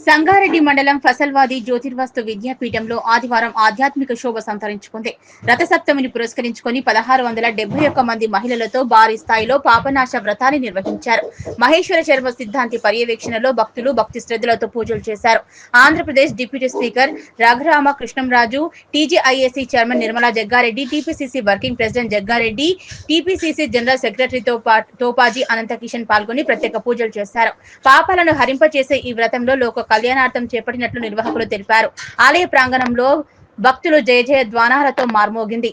సంగారెడ్డి మండలం ఫసల్వాది జ్యోతిర్వాస్తు విద్యాపీఠంలో ఆదివారం ఆధ్యాత్మిక శోభ సంతరించుకుంది. రథసప్తమిని పురస్కరించుకుని 1671 మంది మహిళలతో భారీ స్థాయిలో పాపనాశ వ్రతాన్ని నిర్వహించారు. మహేశ్వర శర్మ సిద్ధాంతి పర్యవేక్షణలో భక్తులు భక్తి శ్రద్ధలతో పూజలు చేశారు. Andhra Pradesh deputy speaker Raghurama Krishnamraju, TGIAC chairman Nirmala Jaggareddy, TPCC working president Jaggareddy, TPCC general సెక్రటరీతో తోపాజీ అనంతకిషన్ పాల్గొని ప్రత్యేక పూజలు చేశారు. పాపాలను హరింపచేసే ఈ వ్రతంలో లోక కళ్యాణార్థం చేపట్టినట్లు నిర్వాహకులు తెలిపారు. ఆలయ ప్రాంగణంలో భక్తులు జయ జయ ధ్వానాలతో మార్మోగింది.